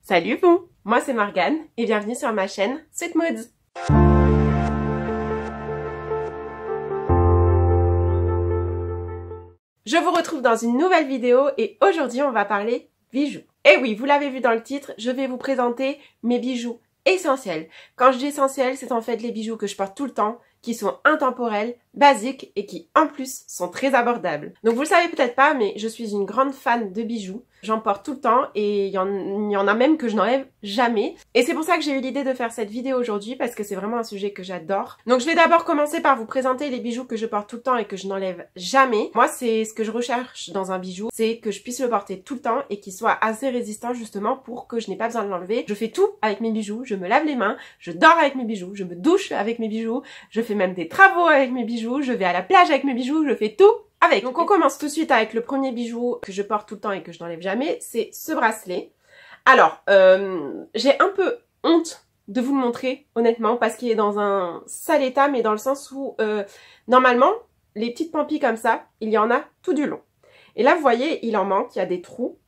Salut vous, moi c'est Morgane et bienvenue sur ma chaîne Sweet Moods. Je vous retrouve dans une nouvelle vidéo et aujourd'hui on va parler bijoux. Et oui, vous l'avez vu dans le titre, je vais vous présenter mes bijoux essentiels. Quand je dis essentiels, c'est en fait les bijoux que je porte tout le temps, qui sont intemporels, basiques et qui en plus sont très abordables. Donc vous le savez peut-être pas, mais je suis une grande fan de bijoux. J'en porte tout le temps et il y en a même que je n'enlève jamais. Et c'est pour ça que j'ai eu l'idée de faire cette vidéo aujourd'hui parce que c'est vraiment un sujet que j'adore. Donc je vais d'abord commencer par vous présenter les bijoux que je porte tout le temps et que je n'enlève jamais. Moi c'est ce que je recherche dans un bijou, c'est que je puisse le porter tout le temps et qu'il soit assez résistant justement pour que je n'ai pas besoin de l'enlever. Je fais tout avec mes bijoux, je me lave les mains, je dors avec mes bijoux, je me douche avec mes bijoux, je fais même des travaux avec mes bijoux, je vais à la plage avec mes bijoux, je fais tout avec. Donc on commence tout de suite avec le premier bijou que je porte tout le temps et que je n'enlève jamais, c'est ce bracelet. Alors, j'ai un peu honte de vous le montrer, honnêtement, parce qu'il est dans un sale état, mais dans le sens où, normalement, les petites pampilles comme ça, il y en a tout du long. Et là, vous voyez, il en manque, il y a des trous,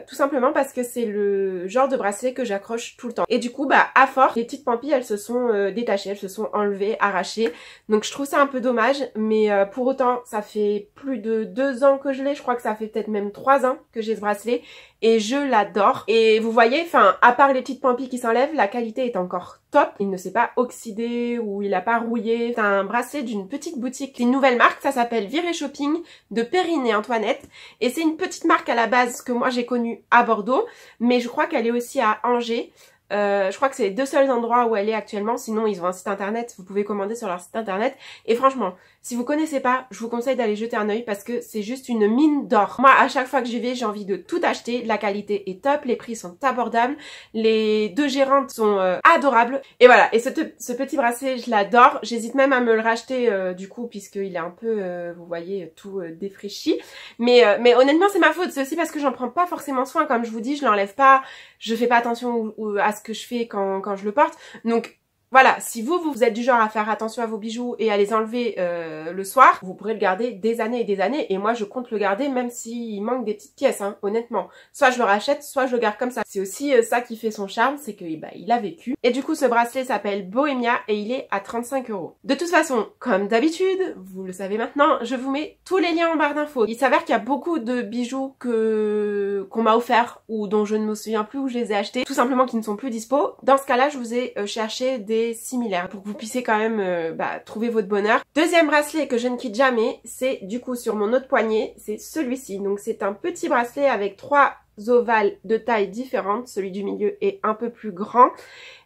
tout simplement parce que c'est le genre de bracelet que j'accroche tout le temps. Et du coup, bah, à force, les petites pampilles, elles se sont détachées, elles se sont enlevées, arrachées. Donc, je trouve ça un peu dommage, mais pour autant, ça fait plus de 2 ans que je l'ai. Je crois que ça fait peut-être même 3 ans que j'ai ce bracelet. Et je l'adore. Et vous voyez, enfin, à part les petites pampilles qui s'enlèvent, la qualité est encore top. Il ne s'est pas oxydé ou il a pas rouillé. C'est un bracelet d'une petite boutique, une nouvelle marque, ça s'appelle Viré Shopping de Perrine et Antoinette. Et c'est une petite marque à la base que moi j'ai connue à Bordeaux, mais je crois qu'elle est aussi à Angers. Je crois que c'est les 2 seuls endroits où elle est actuellement, sinon ils ont un site internet, vous pouvez commander sur leur site internet. Et franchement, si vous connaissez pas, je vous conseille d'aller jeter un œil parce que c'est juste une mine d'or. Moi, à chaque fois que j'y vais, j'ai envie de tout acheter. La qualité est top, les prix sont abordables, les 2 gérantes sont adorables. Et voilà, et ce petit bracelet, je l'adore. J'hésite même à me le racheter du coup, puisqu'il est un peu, vous voyez, tout défraîchi. Mais honnêtement, c'est ma faute. C'est aussi parce que j'en prends pas forcément soin. Comme je vous dis, je l'enlève pas, je fais pas attention à ce que je fais quand je le porte. Donc voilà, si vous êtes du genre à faire attention à vos bijoux et à les enlever le soir, vous pourrez le garder des années et des années. Et moi, je compte le garder même s'il manque des petites pièces, hein, honnêtement. Soit je le rachète, soit je le garde comme ça. C'est aussi ça qui fait son charme, c'est que bah, il a vécu. Et du coup, ce bracelet s'appelle Bohemia et il est à 35 €. De toute façon, comme d'habitude, vous le savez maintenant, je vous mets tous les liens en barre d'infos. Il s'avère qu'il y a beaucoup de bijoux qu'on m'a offert ou dont je ne me souviens plus où je les ai achetés, tout simplement qui ne sont plus dispo. Dans ce cas-là, je vous ai cherché des similaires pour que vous puissiez quand même trouver votre bonheur. Deuxième bracelet que je ne quitte jamais, c'est du coup sur mon autre poignet, c'est celui-ci. Donc c'est un petit bracelet avec 3 ovales de taille différentes. Celui du milieu est un peu plus grand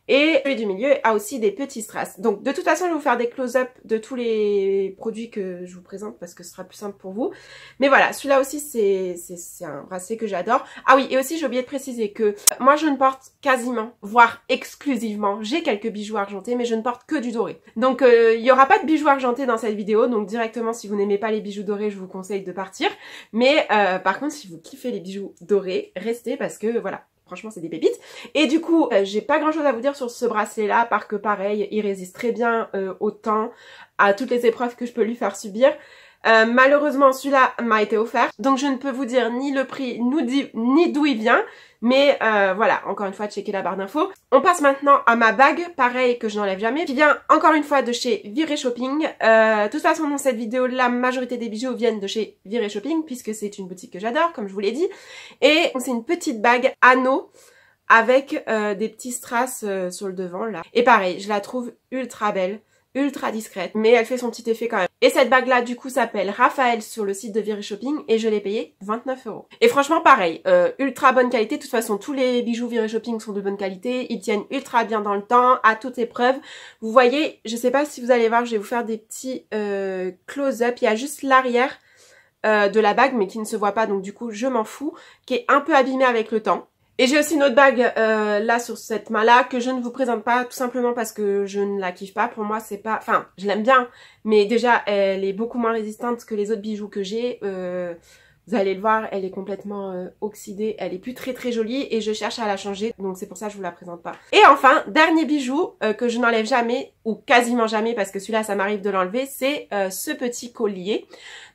et celui du milieu a aussi des petits strass. Donc de toute façon, je vais vous faire des close-up de tous les produits que je vous présente parce que ce sera plus simple pour vous. Mais voilà, celui-là aussi c'est un bracelet que j'adore. Ah oui, et aussi j'ai oublié de préciser que moi je ne porte quasiment, voire exclusivement, j'ai quelques bijoux argentés, mais je ne porte que du doré. Donc il n'y aura pas de bijoux argentés dans cette vidéo, donc directement si vous n'aimez pas les bijoux dorés, je vous conseille de partir. Mais par contre, si vous kiffez les bijoux dorés, restez parce que voilà. Franchement, c'est des pépites. Et du coup, j'ai pas grand chose à vous dire sur ce bracelet-là, parce que pareil, il résiste très bien au temps, à toutes les épreuves que je peux lui faire subir. Malheureusement, celui-là m'a été offert, donc je ne peux vous dire ni le prix, ni d'où il vient. Mais voilà, encore une fois, checkez la barre d'infos. On passe maintenant à ma bague, pareil que je n'enlève jamais, qui vient encore une fois de chez Viré Shopping. De toute façon, dans cette vidéo, la majorité des bijoux viennent de chez Viré Shopping, puisque c'est une boutique que j'adore, comme je vous l'ai dit. Et c'est une petite bague anneau avec des petits strass sur le devant, là. Et pareil, je la trouve ultra belle. Ultra discrète, mais elle fait son petit effet quand même. Et cette bague là du coup s'appelle Raphaël sur le site de Viré Shopping et je l'ai payée 29 €. Et franchement pareil, ultra bonne qualité, de toute façon tous les bijoux Viré Shopping sont de bonne qualité, ils tiennent ultra bien dans le temps, à toute épreuve. Vous voyez, je sais pas si vous allez voir, je vais vous faire des petits close-up, il y a juste l'arrière de la bague mais qui ne se voit pas donc du coup je m'en fous, qui est un peu abîmée avec le temps. Et j'ai aussi une autre bague là sur cette main là que je ne vous présente pas tout simplement parce que je ne la kiffe pas. Pour moi c'est pas... Enfin je l'aime bien mais déjà elle est beaucoup moins résistante que les autres bijoux que j'ai. Vous allez le voir, elle est complètement oxydée, elle est plus très jolie et je cherche à la changer donc c'est pour ça que je vous la présente pas. Et enfin, dernier bijou que je n'enlève jamais ou quasiment jamais parce que celui-là ça m'arrive de l'enlever, c'est ce petit collier.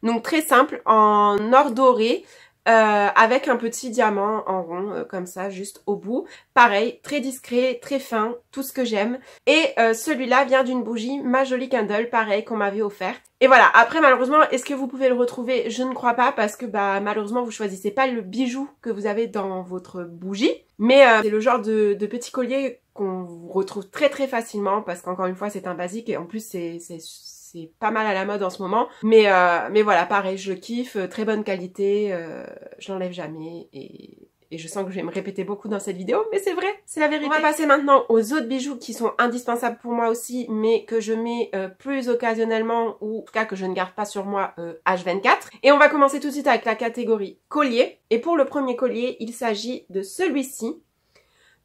Donc très simple en or doré. avec un petit diamant en rond comme ça juste au bout. Pareil, très discret, très fin, tout ce que j'aime. Et celui-là vient d'une bougie Ma Jolie Candle, pareil, qu'on m'avait offert. Et voilà, après malheureusement, est-ce que vous pouvez le retrouver? Je ne crois pas parce que bah malheureusement vous choisissez pas le bijou que vous avez dans votre bougie. Mais c'est le genre de petit collier qu'on retrouve très très facilement parce qu'encore une fois c'est un basique et en plus c'est pas mal à la mode en ce moment. Mais voilà, pareil, je le kiffe, très bonne qualité, je l'enlève jamais et je sens que je vais me répéter beaucoup dans cette vidéo, mais c'est vrai, c'est la vérité. On va passer maintenant aux autres bijoux qui sont indispensables pour moi aussi, mais que je mets plus occasionnellement, ou en tout cas que je ne garde pas sur moi H24. Et on va commencer tout de suite avec la catégorie collier. Et pour le premier collier, il s'agit de celui-ci.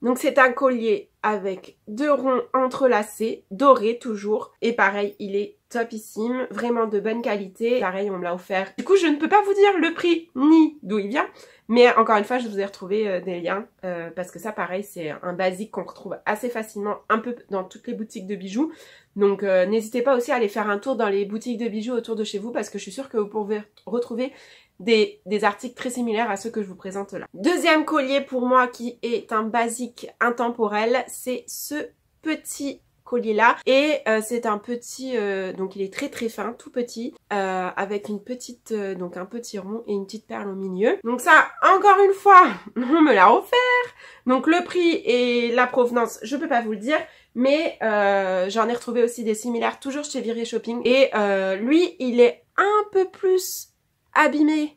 Donc c'est un collier avec 2 ronds entrelacés, dorés toujours. Et pareil, il est topissime, vraiment de bonne qualité. Pareil, on me l'a offert. Du coup, je ne peux pas vous dire le prix ni d'où il vient. Mais encore une fois, je vous ai retrouvé des liens. Parce que ça, pareil, c'est un basique qu'on retrouve assez facilement un peu dans toutes les boutiques de bijoux. Donc n'hésitez pas aussi à aller faire un tour dans les boutiques de bijoux autour de chez vous. Parce que je suis sûre que vous pouvez retrouver des articles très similaires à ceux que je vous présente là. Deuxième collier pour moi qui est un basique intemporel, c'est ce petit collier là et c'est un petit donc il est très très fin, tout petit avec une petite donc un petit rond et une petite perle au milieu. Donc ça encore une fois on me l'a offert. Donc le prix et la provenance je peux pas vous le dire, mais j'en ai retrouvé aussi des similaires toujours chez Viré Shopping et lui il est un peu plus abîmé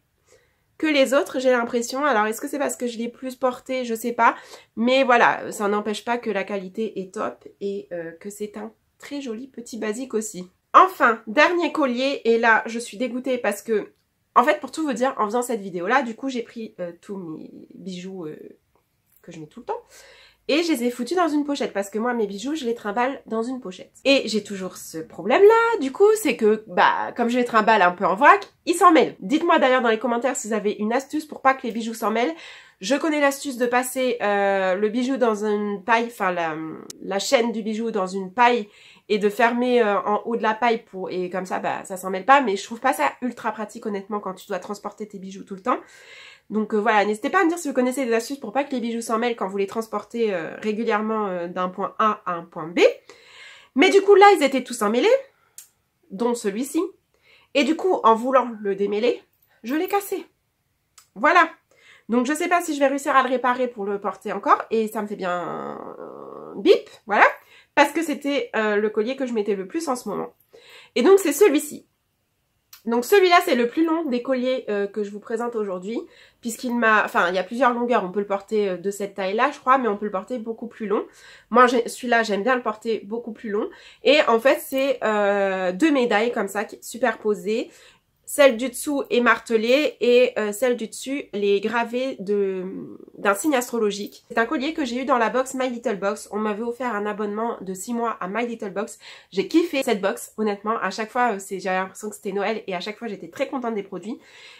que les autres, j'ai l'impression. Alors est-ce que c'est parce que je l'ai plus porté, je sais pas, mais voilà, ça n'empêche pas que la qualité est top et que c'est un très joli petit basique aussi. Enfin, dernier collier, et là je suis dégoûtée parce que en fait pour tout vous dire, en faisant cette vidéo là, du coup j'ai pris tous mes bijoux que je mets tout le temps et je les ai foutus dans une pochette parce que moi mes bijoux je les trimballe dans une pochette. Et j'ai toujours ce problème là du coup, c'est que bah comme je les trimballe un peu en vrac, ils s'en mêlent. Dites-moi d'ailleurs dans les commentaires si vous avez une astuce pour pas que les bijoux s'en mêlent. Je connais l'astuce de passer le bijou dans une paille, enfin la chaîne du bijou dans une paille et de fermer en haut de la paille pour et comme ça bah ça s'en mêle pas, mais je trouve pas ça ultra pratique honnêtement quand tu dois transporter tes bijoux tout le temps. Donc voilà, n'hésitez pas à me dire si vous connaissez des astuces pour pas que les bijoux s'en mêlent quand vous les transportez régulièrement d'un point A à un point B. Mais du coup là, ils étaient tous emmêlés, dont celui-ci. Et du coup, en voulant le démêler, je l'ai cassé. Voilà. Donc je sais pas si je vais réussir à le réparer pour le porter encore. Et ça me fait bien bip, voilà. Parce que c'était le collier que je mettais le plus en ce moment. Et donc c'est celui-ci. Donc celui-là c'est le plus long des colliers que je vous présente aujourd'hui, puisqu'il m'a, enfin il y a plusieurs longueurs, on peut le porter de cette taille-là je crois, mais on peut le porter beaucoup plus long. Moi celui-là j'aime bien le porter beaucoup plus long, et en fait c'est 2 médailles comme ça superposées. Celle du dessous est martelée et celle du dessus, elle est gravée d'un signe astrologique. C'est un collier que j'ai eu dans la box My Little Box. On m'avait offert un abonnement de 6 mois à My Little Box. J'ai kiffé cette box, honnêtement. À chaque fois, j'avais l'impression que c'était Noël et à chaque fois, j'étais très contente des produits.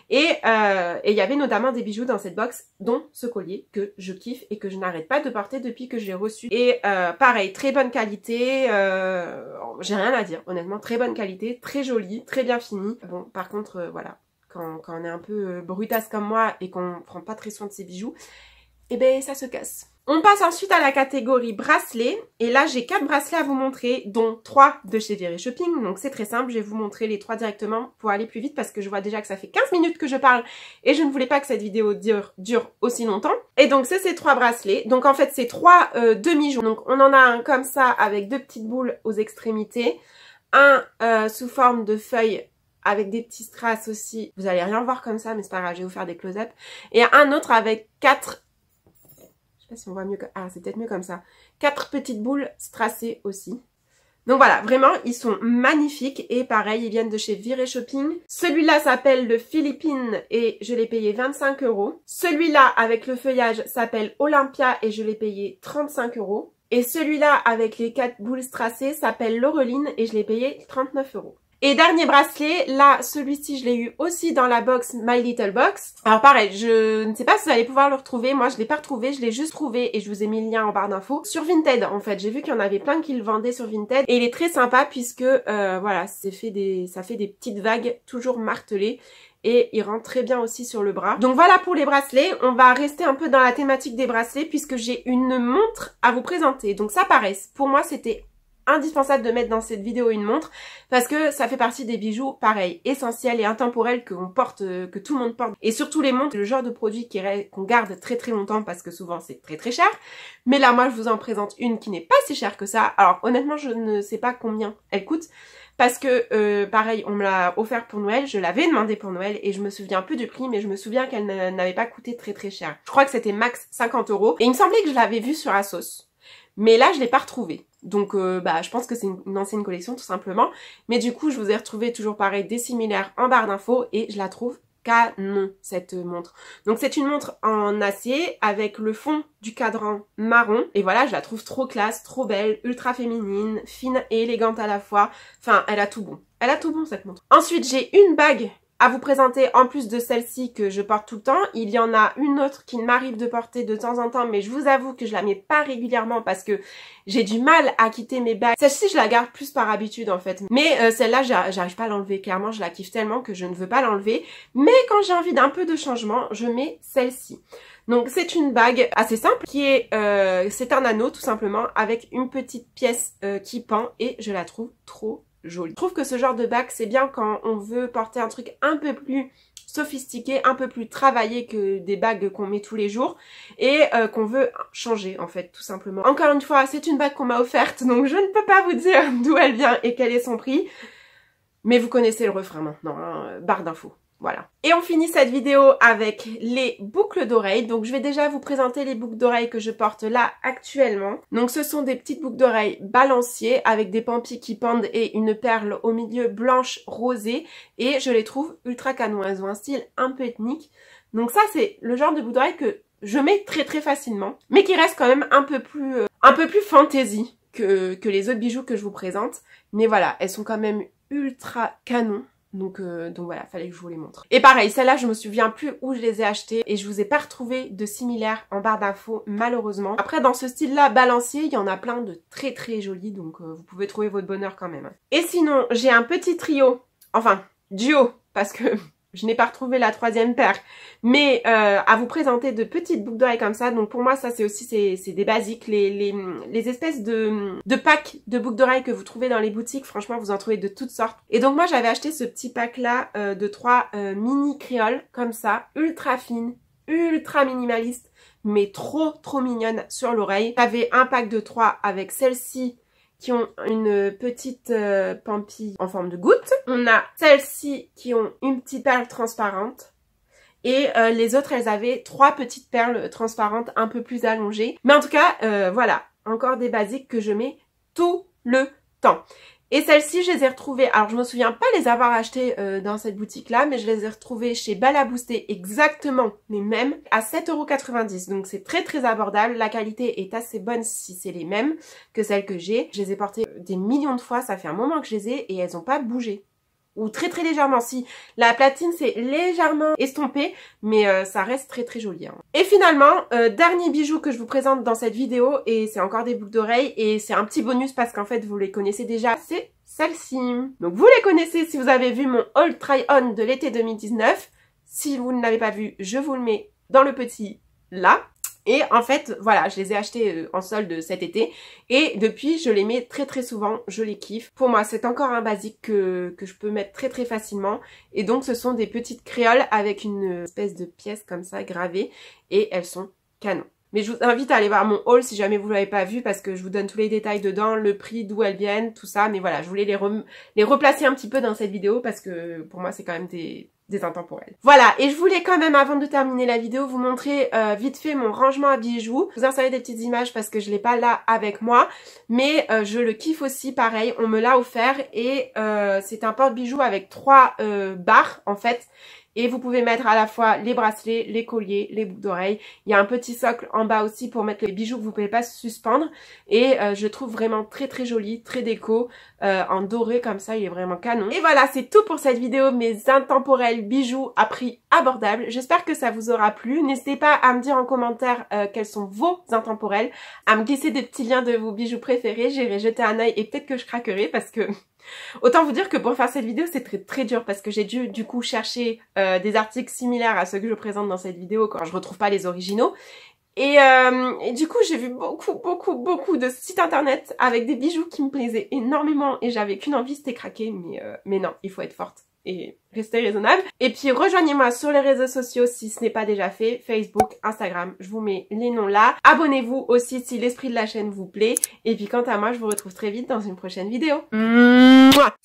Et il y avait notamment des bijoux dans cette box, dont ce collier que je kiffe et que je n'arrête pas de porter depuis que je l'ai reçu. Et pareil, très bonne qualité. J'ai rien à dire, honnêtement. Très bonne qualité, très joli, très bien fini. Bon, par contre, voilà, quand on est un peu brutasse comme moi et qu'on prend pas très soin de ses bijoux, et ben ça se casse. On passe ensuite à la catégorie bracelets, et là j'ai 4 bracelets à vous montrer, dont 3 de chez Viré Shopping, donc c'est très simple, je vais vous montrer les 3 directement pour aller plus vite parce que je vois déjà que ça fait 15 minutes que je parle et je ne voulais pas que cette vidéo dure aussi longtemps. Et donc c'est ces 3 bracelets, donc en fait c'est 3 demi-joints, donc on en a un comme ça avec 2 petites boules aux extrémités, un sous forme de feuille avec des petits strass aussi, vous allez rien voir comme ça mais c'est pas grave, je vais vous faire des close-up, et un autre avec 4, je sais pas si on voit mieux, ah c'est peut-être mieux comme ça, 4 petites boules strassées aussi. Donc voilà, vraiment ils sont magnifiques et pareil ils viennent de chez Viré Shopping. Celui-là s'appelle le Philippines et je l'ai payé 25 €. Celui-là avec le feuillage s'appelle Olympia et je l'ai payé 35 €. Et celui-là avec les 4 boules strassées s'appelle Laureline et je l'ai payé 39 €. Et dernier bracelet, là, celui-ci, je l'ai eu aussi dans la box My Little Box. Alors pareil, je ne sais pas si vous allez pouvoir le retrouver. Moi, je l'ai pas retrouvé, je l'ai juste trouvé et je vous ai mis le lien en barre d'infos. Sur Vinted, en fait, j'ai vu qu'il y en avait plein qui le vendaient sur Vinted. Et il est très sympa puisque, voilà, ça fait des petites vagues toujours martelées. et il rentre très bien aussi sur le bras. Donc voilà pour les bracelets. On va rester un peu dans la thématique des bracelets puisque j'ai une montre à vous présenter. Donc ça paraît, pour moi c'était indispensable de mettre dans cette vidéo une montre parce que ça fait partie des bijoux pareil essentiels et intemporels que on porte, que tout le monde porte, et surtout les montres, le genre de produit qu'on garde très très longtemps parce que souvent c'est très très cher. Mais là moi je vous en présente une qui n'est pas si chère que ça. Alors honnêtement je ne sais pas combien elle coûte parce que pareil on me l'a offert pour Noël, je l'avais demandé pour Noël et je me souviens plus du prix, mais je me souviens qu'elle n'avait pas coûté très très cher. Je crois que c'était max 50 € et il me semblait que je l'avais vue sur Asos. Mais là, je l'ai pas retrouvée. Donc, je pense que c'est une ancienne collection, tout simplement. Mais du coup, je vous ai retrouvé toujours pareil, des similaires en barre d'infos. Et je la trouve canon, cette montre. Donc, c'est une montre en acier avec le fond du cadran marron. Et voilà, je la trouve trop classe, trop belle, ultra féminine, fine et élégante à la fois. Enfin, elle a tout bon. Elle a tout bon, cette montre. Ensuite, j'ai une bague à vous présenter en plus de celle-ci que je porte tout le temps. Il y en a une autre qui m'arrive de porter de temps en temps, mais je vous avoue que je la mets pas régulièrement parce que j'ai du mal à quitter mes bagues. Celle-ci, je la garde plus par habitude en fait. Mais celle-là, j'arrive pas à l'enlever. Clairement, je la kiffe tellement que je ne veux pas l'enlever. Mais quand j'ai envie d'un peu de changement, je mets celle-ci. Donc c'est une bague assez simple qui est, c'est un anneau tout simplement avec une petite pièce qui pend et je la trouve trop jolie. Je trouve que ce genre de bague c'est bien quand on veut porter un truc un peu plus sophistiqué, un peu plus travaillé que des bagues qu'on met tous les jours et qu'on veut changer en fait tout simplement. Encore une fois, c'est une bague qu'on m'a offerte donc je ne peux pas vous dire d'où elle vient et quel est son prix, mais vous connaissez le refrain maintenant, hein, barre d'infos. Voilà. Et on finit cette vidéo avec les boucles d'oreilles. Donc je vais déjà vous présenter les boucles d'oreilles que je porte là actuellement. Donc ce sont des petites boucles d'oreilles balanciées avec des pampis qui pendent et une perle au milieu blanche rosée. Et je les trouve ultra canon. Elles ont un style un peu ethnique. Donc ça c'est le genre de boucles d'oreilles que je mets très très facilement. Mais qui reste quand même un peu plus fantaisie que les autres bijoux que je vous présente. Mais voilà, elles sont quand même ultra canon. Donc voilà, fallait que je vous les montre. Et pareil, celle-là, je me souviens plus où je les ai achetées et je vous ai pas retrouvé de similaires en barre d'infos, malheureusement. Après, dans ce style-là, balancier, il y en a plein de très très jolis, donc vous pouvez trouver votre bonheur quand même. Et sinon, j'ai un petit trio, enfin, duo, parce que je n'ai pas retrouvé la troisième paire, mais à vous présenter de petites boucles d'oreilles comme ça. Donc pour moi, ça c'est aussi c'est des basiques, les espèces de packs de boucles d'oreilles que vous trouvez dans les boutiques. Franchement, vous en trouvez de toutes sortes. Et donc moi, j'avais acheté ce petit pack là de 3 mini créoles comme ça, ultra fines, ultra minimalistes, mais trop mignonnes sur l'oreille. J'avais un pack de 3 avec celle-ci qui ont une petite pampille en forme de goutte. On a celles-ci qui ont une petite perle transparente. Et les autres, elles avaient 3 petites perles transparentes un peu plus allongées. Mais en tout cas, voilà, encore des basiques que je mets tout le temps. Et celles-ci, je les ai retrouvées, alors je me souviens pas les avoir achetées dans cette boutique-là, mais je les ai retrouvées chez Balaboosté, exactement les mêmes, à 7,90 €. Donc c'est très très abordable, la qualité est assez bonne si c'est les mêmes que celles que j'ai. Je les ai portées des millions de fois, ça fait un moment que je les ai et elles ont pas bougé. Ou très très légèrement, si la platine c'est légèrement estompé, mais ça reste très très joli. Hein. Et finalement, dernier bijou que je vous présente dans cette vidéo, et c'est encore des boucles d'oreilles, et c'est un petit bonus parce qu'en fait vous les connaissez déjà, c'est celle-ci. Donc vous les connaissez si vous avez vu mon haul try-on de l'été 2019. Si vous ne l'avez pas vu, je vous le mets dans le petit là. Et en fait, voilà, je les ai achetés en solde cet été. Et depuis, je les mets très très souvent, je les kiffe. Pour moi, c'est encore un basique que je peux mettre très très facilement. Et donc, ce sont des petites créoles avec une espèce de pièce comme ça gravée. Et elles sont canon. Mais je vous invite à aller voir mon haul si jamais vous ne l'avez pas vu parce que je vous donne tous les détails dedans, le prix, d'où elles viennent, tout ça. Mais voilà, je voulais les replacer un petit peu dans cette vidéo parce que pour moi, c'est quand même des intemporels. Voilà, et je voulais quand même, avant de terminer la vidéo, vous montrer vite fait mon rangement à bijoux. Vous installez des petites images parce que je l'ai pas là avec moi, mais je le kiffe aussi, pareil, on me l'a offert et c'est un porte-bijoux avec 3 barres en fait. Et vous pouvez mettre à la fois les bracelets, les colliers, les boucles d'oreilles. Il y a un petit socle en bas aussi pour mettre les bijoux que vous ne pouvez pas suspendre. Et je trouve vraiment très très joli, très déco, en doré comme ça, il est vraiment canon. Et voilà, c'est tout pour cette vidéo, mes intemporels bijoux à prix abordable. J'espère que ça vous aura plu. N'hésitez pas à me dire en commentaire quels sont vos intemporels, à me glisser des petits liens de vos bijoux préférés. J'irai jeter un œil et peut-être que je craquerai parce que Autant vous dire que pour faire cette vidéo, c'est très dur parce que j'ai dû du coup chercher des articles similaires à ceux que je présente dans cette vidéo quand je retrouve pas les originaux. Et du coup, j'ai vu beaucoup de sites internet avec des bijoux qui me plaisaient énormément et j'avais qu'une envie, c'était craquer, mais non, il faut être forte et rester raisonnable. Et puis rejoignez-moi sur les réseaux sociaux si ce n'est pas déjà fait, Facebook, Instagram, je vous mets les noms là. Abonnez-vous aussi si l'esprit de la chaîne vous plaît. Et puis quant à moi, je vous retrouve très vite dans une prochaine vidéo. Mouah.